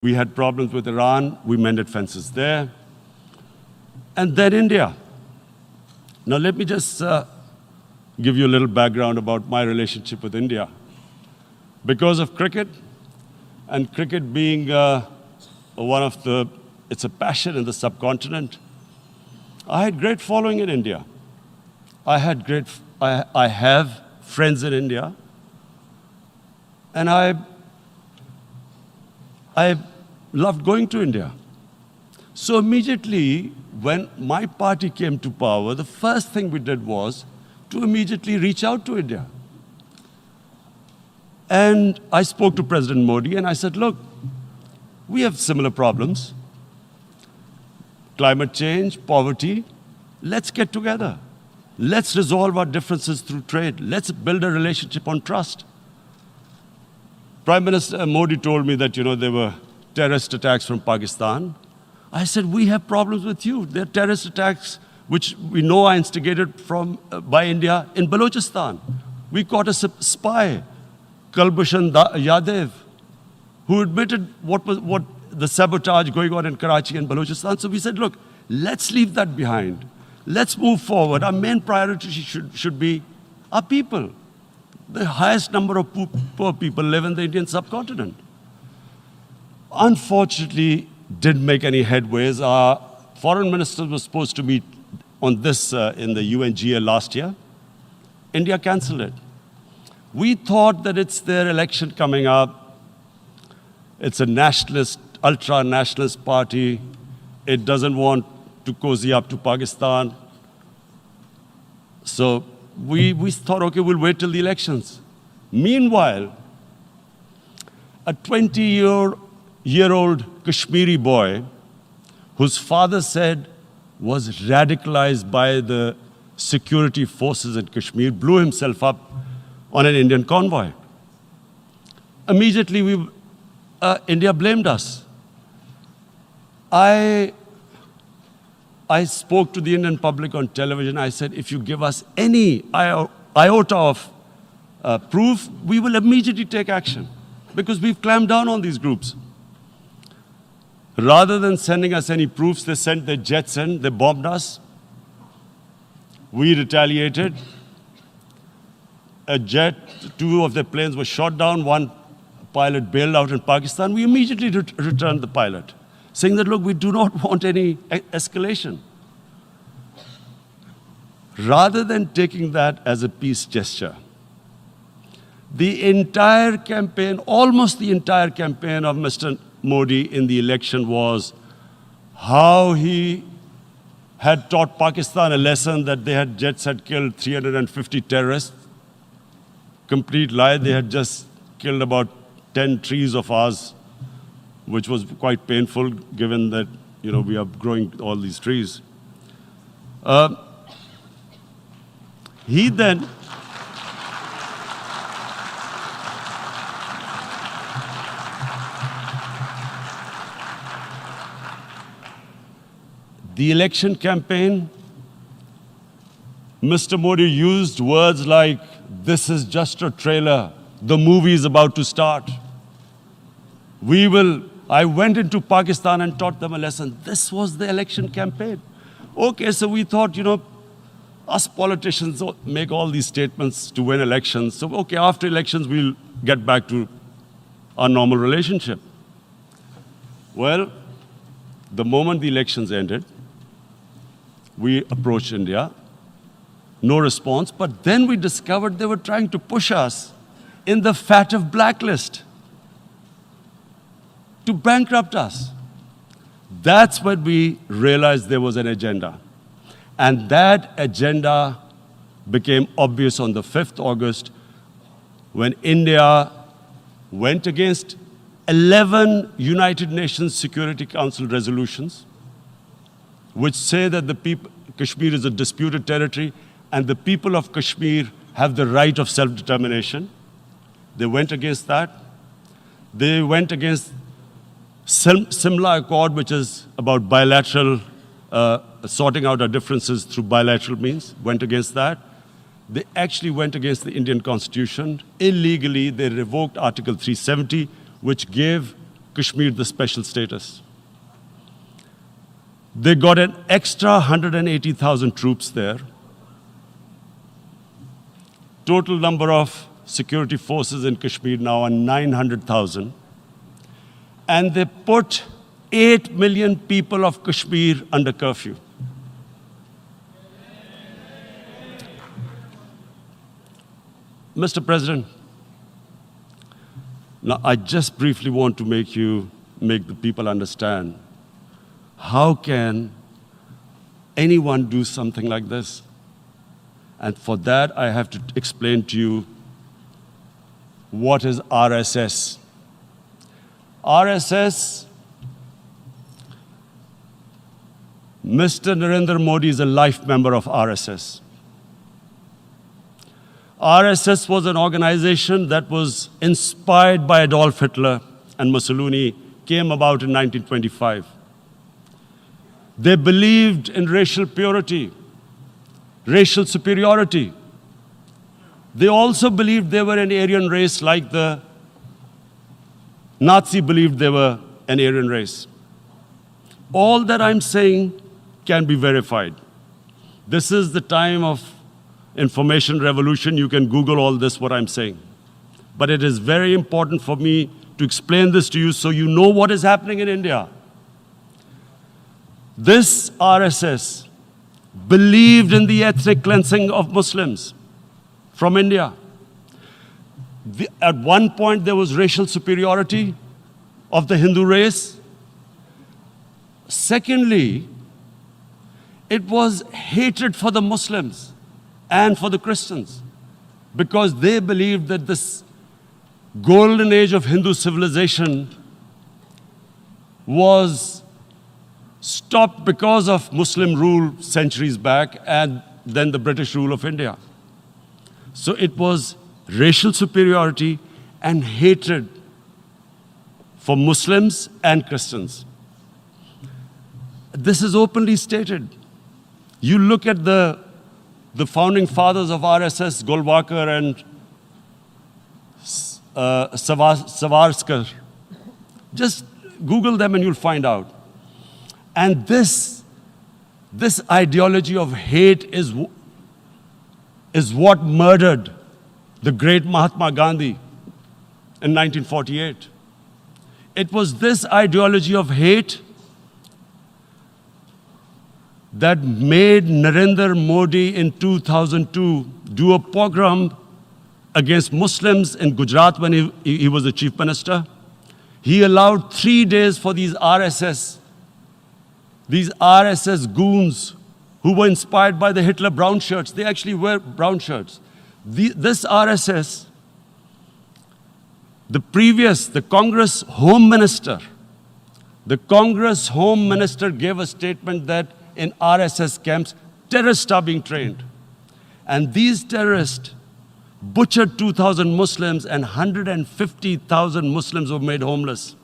We had problems with Iran. We mended fences there. And then India. Now, let me just give you a little background about my relationship with India. Because of cricket, and cricket being it's a passion in the subcontinent, I had great following in India. I have friends in India, and I loved going to India. So immediately, when my party came to power, the first thing we did was to immediately reach out to India. And I spoke to President Modi and I said, look, we have similar problems. Climate change, poverty, let's get together. Let's resolve our differences through trade. Let's build a relationship on trust. Prime Minister Modi told me that, there were terrorist attacks from Pakistan. I said, we have problems with you. There are terrorist attacks which we know are instigated by India in Balochistan. We caught a spy, Kulbhushan Yadav, who admitted what the sabotage going on in Karachi and Balochistan. So we said, look, let's leave that behind. Let's move forward. Our main priority should be our people. The highest number of poor people live in the Indian subcontinent. Unfortunately, didn't make any headways. Our foreign ministers were supposed to meet on this in the UNGA last year. India cancelled it. We thought that it's their election coming up. It's a nationalist, ultra-nationalist party. It doesn't want to cozy up to Pakistan. So we thought, okay, we'll wait till the elections. Meanwhile, a 20-year-old Kashmiri boy, whose father said was radicalized by the security forces in Kashmir, blew himself up on an Indian convoy. Immediately, India blamed us. I spoke to the Indian public on television. I said, if you give us any iota of proof, we will immediately take action, because we've clamped down on these groups. Rather than sending us any proofs, they sent their jets in, they bombed us. We retaliated. Two of their planes were shot down, one pilot bailed out in Pakistan. We immediately returned the pilot, saying that, look, we do not want any escalation. Rather than taking that as a peace gesture, the entire campaign, almost the entire campaign of Mr. Modi in the election was how he had taught Pakistan a lesson that jets had killed 350 terrorists. Complete lie. They had just killed about 10 trees of ours, which was quite painful given that, we are growing all these trees. He then the election campaign, Mr. Modi used words like, this is just a trailer. The movie is about to start. I went into Pakistan and taught them a lesson. This was the election campaign. Okay, so we thought, us politicians make all these statements to win elections. So, okay, after elections, we'll get back to our normal relationship. Well, the moment the elections ended, we approached India. No response, but then we discovered they were trying to push us in the FATF blacklist to bankrupt us. That's when we realized there was an agenda. And that agenda became obvious on the 5th August when India went against 11 United Nations Security Council resolutions which say that Kashmir is a disputed territory and the people of Kashmir have the right of self-determination. They went against that. They went against Simla Accord, which is about bilateral, sorting out our differences through bilateral means, went against that. They actually went against the Indian Constitution. Illegally, they revoked Article 370, which gave Kashmir the special status. They got an extra 180,000 troops there. Total number of security forces in Kashmir now are 900,000. And they put 8 million people of Kashmir under curfew. Mr. President, now I just briefly want to make the people understand, how can anyone do something like this? And for that, I have to explain to you what is RSS. RSS, Mr. Narendra Modi is a life member of RSS. RSS was an organization that was inspired by Adolf Hitler and Mussolini, came about in 1925. They believed in racial purity, racial superiority. They also believed they were an Aryan race like the Nazi believed they were an Aryan race. All that I'm saying can be verified. This is the time of information revolution. You can Google all this, what I'm saying. But it is very important for me to explain this to you so you know what is happening in India. This RSS believed in the ethnic cleansing of Muslims from India. At one point, there was racial superiority of the Hindu race. Secondly, it was hatred for the Muslims and for the Christians, because they believed that this golden age of Hindu civilization was stopped because of Muslim rule centuries back and then the British rule of India. So it was racial superiority and hatred for Muslims and Christians. This is openly stated. You look at the founding fathers of RSS, Golwalkar and Savarkar. Just Google them and you'll find out. And this ideology of hate is what murdered the great Mahatma Gandhi in 1948. It was this ideology of hate that made Narendra Modi in 2002 do a pogrom against Muslims in Gujarat when he was the chief minister. He allowed 3 days for these RSS goons who were inspired by the Hitler brown shirts. They actually wear brown shirts. This RSS, the Congress Home Minister gave a statement that in RSS camps, terrorists are being trained. And these terrorists butchered 2,000 Muslims and 150,000 Muslims were made homeless.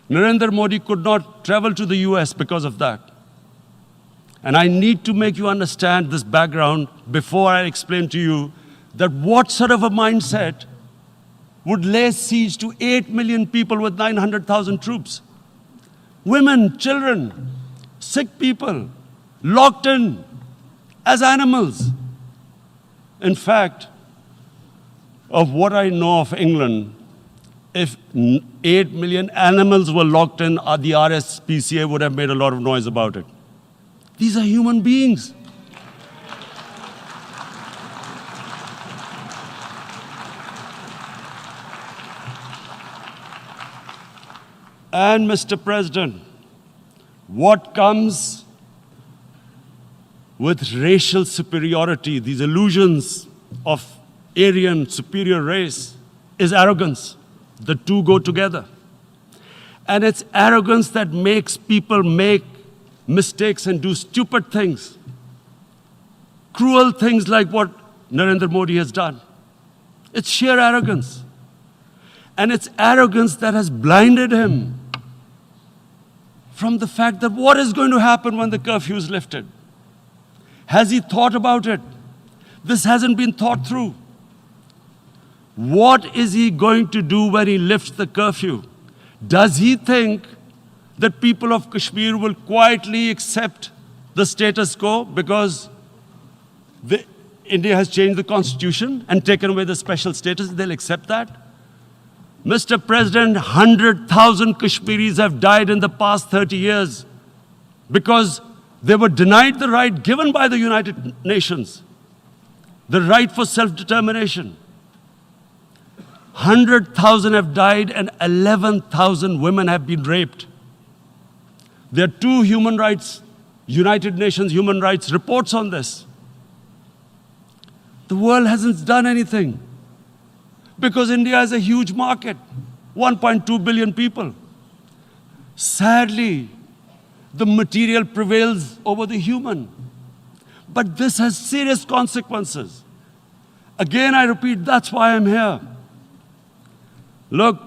Narendra Modi could not travel to the US because of that. And I need to make you understand this background before I explain to you that what sort of a mindset would lay siege to 8 million people with 900,000 troops. Women, children, sick people, locked in as animals. In fact, of what I know of England, if 8 million animals were locked in, the RSPCA would have made a lot of noise about it. These are human beings. And Mr. President, what comes with racial superiority, these illusions of Aryan superior race, is arrogance. The two go together. And it's arrogance that makes people make mistakes and do stupid things. Cruel things like what Narendra Modi has done. It's sheer arrogance. And it's arrogance that has blinded him from the fact that what is going to happen when the curfew is lifted? Has he thought about it? This hasn't been thought through. What is he going to do when he lifts the curfew? Does he think that people of Kashmir will quietly accept the status quo because India has changed the constitution and taken away the special status? They'll accept that? Mr. President, 100,000 Kashmiris have died in the past 30 years because they were denied the right given by the United Nations, the right for self-determination. 100,000 have died and 11,000 women have been raped. There are two United Nations human rights reports on this. The world hasn't done anything because India is a huge market, 1.2 billion people. Sadly, the material prevails over the human. But this has serious consequences. Again, I repeat, that's why I'm here. Look,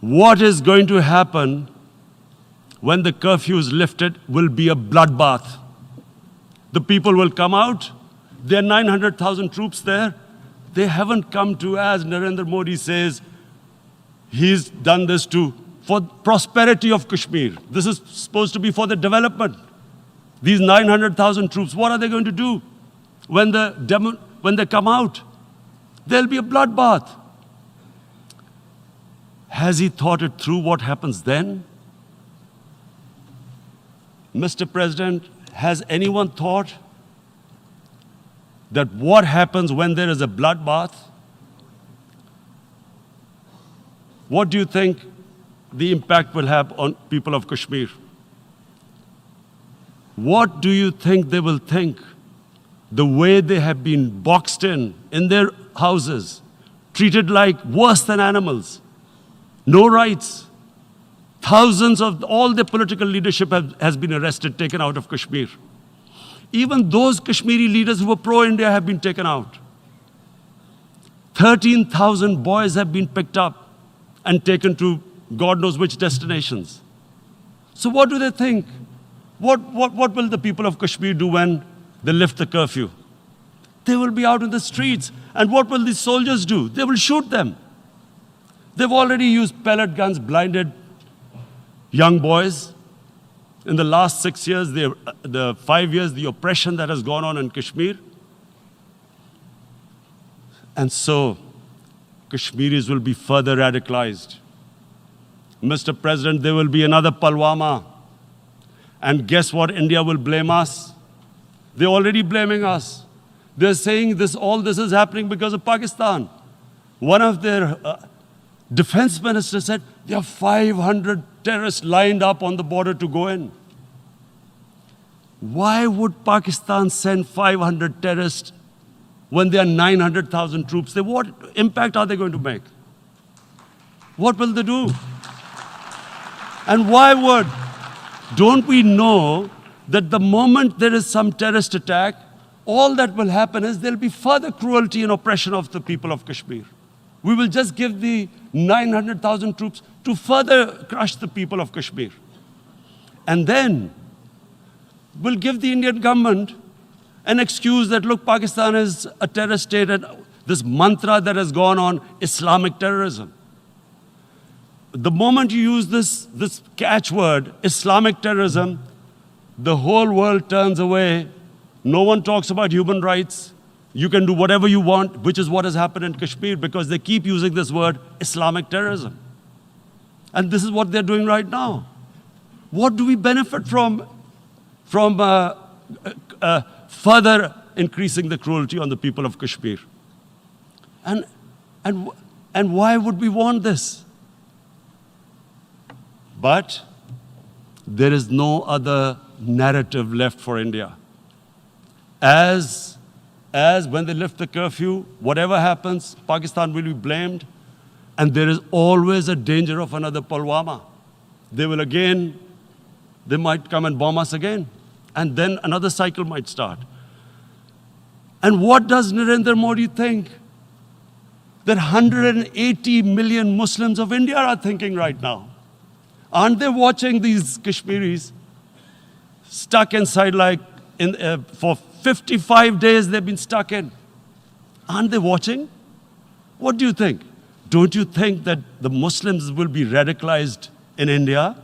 what is going to happen when the curfew is lifted will be a bloodbath. The people will come out. There are 900,000 troops there. They haven't come to, as Narendra Modi says, he's done this for prosperity of Kashmir. This is supposed to be for the development. These 900,000 troops, what are they going to do when they come out? There'll be a bloodbath. Has he thought it through what happens then? Mr. President, has anyone thought that what happens when there is a bloodbath? What do you think the impact will have on people of Kashmir? What do you think they will think? The way they have been boxed in their houses, treated like worse than animals, no rights. Thousands of all the political leadership has been arrested, taken out of Kashmir. Even those Kashmiri leaders who were pro-India have been taken out. 13,000 boys have been picked up and taken to God knows which destinations. So what do they think? What will the people of Kashmir do when they lift the curfew? They will be out in the streets. And what will these soldiers do? They will shoot them. They've already used pellet guns, blinded young boys. In the last 6 years, the 5 years, the oppression that has gone on in Kashmir. And so, Kashmiris will be further radicalized. Mr. President, there will be another Pulwama. And guess what? India will blame us. They're already blaming us. They're saying all this is happening because of Pakistan. One of their defense ministers said, there are 500 terrorists lined up on the border to go in. Why would Pakistan send 500 terrorists when there are 900,000 troops? What impact are they going to make? What will they do? And don't we know that the moment there is some terrorist attack, all that will happen is there'll be further cruelty and oppression of the people of Kashmir. We will just give the 900,000 troops to further crush the people of Kashmir. And then we'll give the Indian government an excuse that, look, Pakistan is a terrorist state, and this mantra that has gone on, Islamic terrorism. The moment you use this catchword, Islamic terrorism, the whole world turns away. No one talks about human rights. You can do whatever you want, which is what has happened in Kashmir, because they keep using this word, Islamic terrorism. And this is what they're doing right now. What do we benefit from further increasing the cruelty on the people of Kashmir? And why would we want this? But there is no other narrative left for India. As when they lift the curfew, whatever happens, Pakistan will be blamed, and there is always a danger of another Pulwama. They might come and bomb us again, and then another cycle might start. And what does Narendra Modi think? That 180 million Muslims of India are thinking right now. Aren't they watching these Kashmiris stuck inside for 55 days they've been stuck in? Aren't they watching? What do you think? Don't you think that the Muslims will be radicalized in India?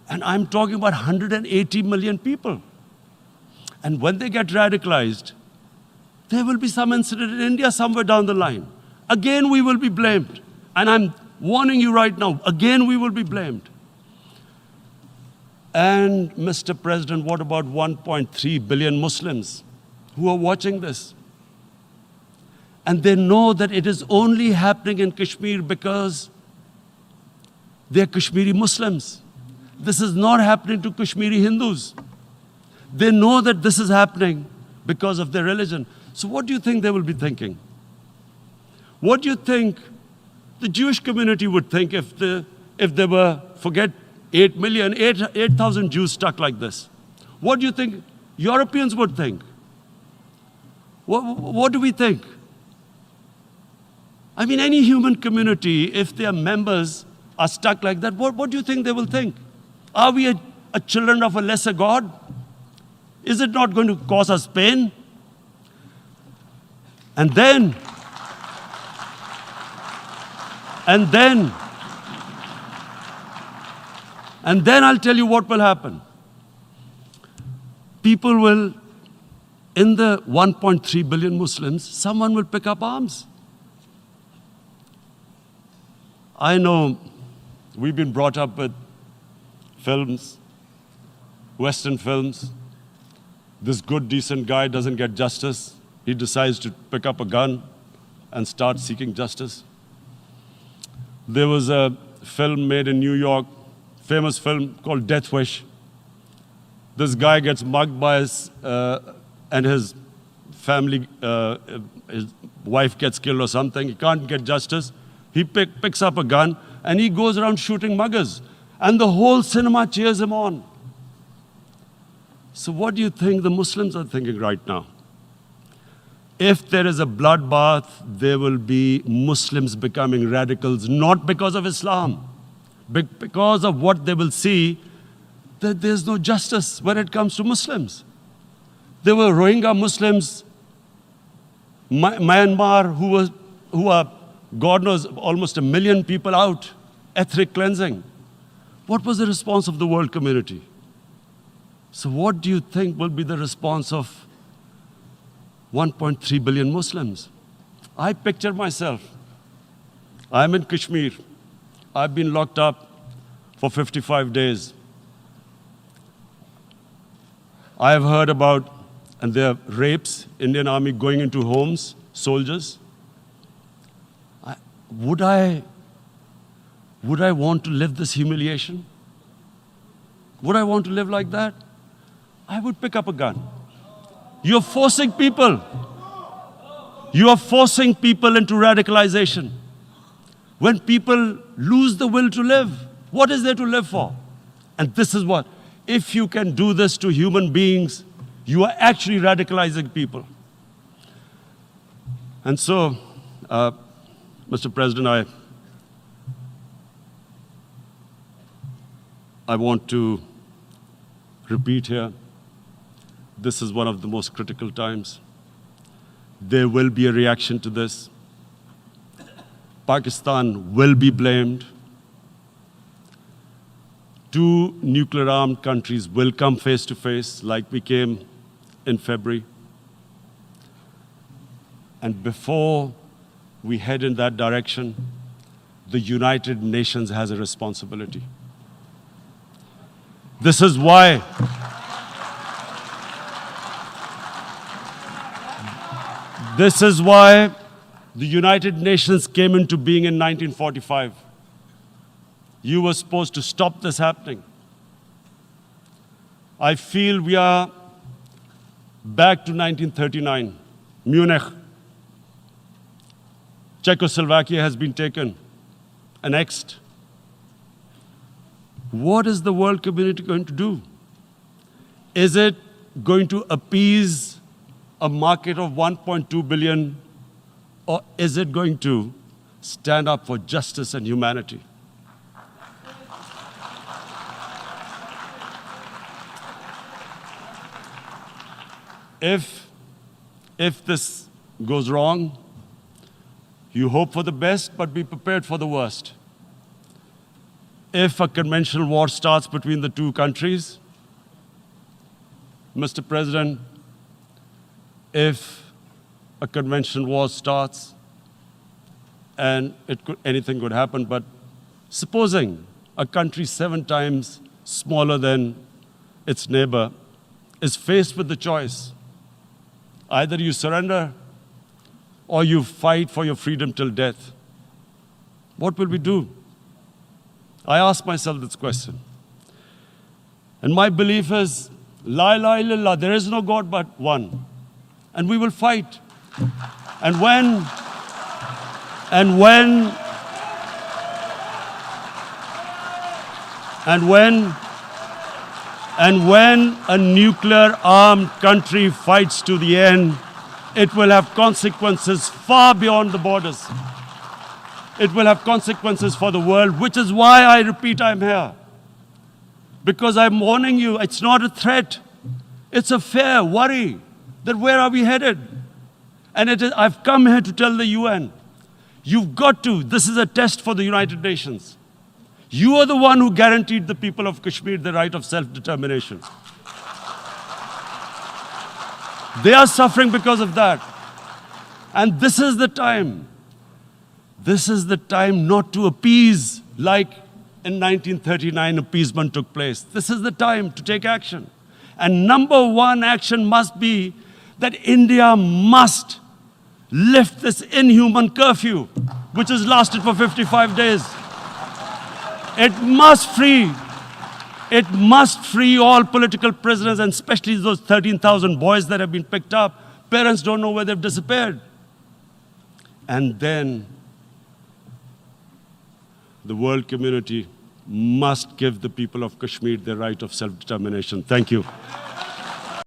And I'm talking about 180 million people. And when they get radicalized, there will be some incident in India somewhere down the line. Again, we will be blamed. And I'm warning you right now, again, we will be blamed. And Mr. President, what about 1.3 billion Muslims who are watching this? And they know that it is only happening in Kashmir because they're Kashmiri Muslims. This is not happening to Kashmiri Hindus. They know that this is happening because of their religion. So what do you think they will be thinking? What do you think the Jewish community would think if they were, forget 8,000 Jews stuck like this? What do you think Europeans would think? What do we think? I mean, any human community, if their members are stuck like that, what do you think they will think? Are we a children of a lesser God? Is it not going to cause us pain? And then I'll tell you what will happen. People will, in the 1.3 billion Muslims, someone will pick up arms. I know we've been brought up with films, Western films. This good, decent guy doesn't get justice. He decides to pick up a gun and start seeking justice. There was a film made in New York, famous film called Death Wish. This guy gets mugged by and his family, his wife gets killed or something. He can't get justice. He picks up a gun and he goes around shooting muggers. And the whole cinema cheers him on. So what do you think the Muslims are thinking right now? If there is a bloodbath, there will be Muslims becoming radicals, not because of Islam, but because of what they will see, that there's no justice when it comes to Muslims. There were Rohingya Muslims, Myanmar, who are, God knows, almost 1 million people out, ethnic cleansing. What was the response of the world community? So what do you think will be the response of 1.3 billion Muslims? I picture myself. I'm in Kashmir. I've been locked up for 55 days. I have heard about, and there are rapes, Indian Army going into homes, soldiers. Would I want to live this humiliation? Would I want to live like that? I would pick up a gun. You're forcing people. You are forcing people into radicalization. When people lose the will to live, what is there to live for? And this is what, if you can do this to human beings, you are actually radicalizing people. And so, Mr. President, I want to repeat here, this is one of the most critical times. There will be a reaction to this. Pakistan will be blamed. 2 nuclear-armed countries will come face to face like we came in February. And before we head in that direction, the United Nations has a responsibility. This is why the United Nations came into being in 1945. You were supposed to stop this happening. I feel we are back to 1939, Munich. Czechoslovakia has been taken, annexed. What is the world community going to do? Is it going to appease a market of 1.2 billion, or is it going to stand up for justice and humanity? If this goes wrong, You hope for the best, but be prepared for the worst. If a conventional war starts between the two countries, Mr. President, if a conventional war starts, and anything could happen, but supposing a country 7 times smaller than its neighbor is faced with the choice, either you surrender or you fight for your freedom till death, what will we do? I ask myself this question. And my belief is, La ilaha illallah, there is no God but one. And we will fight. And when a nuclear-armed country fights to the end, it will have consequences far beyond the borders. It will have consequences for the world, which is why I repeat I'm here. Because I'm warning you, it's not a threat. It's a fair worry that where are we headed? And I've come here to tell the UN, you've got to, this is a test for the United Nations. You are the one who guaranteed the people of Kashmir the right of self-determination. They are suffering because of that. And this is the time. This is the time not to appease like in 1939 appeasement took place. This is the time to take action. And number one action must be that India must lift this inhuman curfew, which has lasted for 55 days. It must free all political prisoners, and especially those 13,000 boys that have been picked up. Parents don't know where they've disappeared. And then the world community must give the people of Kashmir their right of self-determination. Thank you.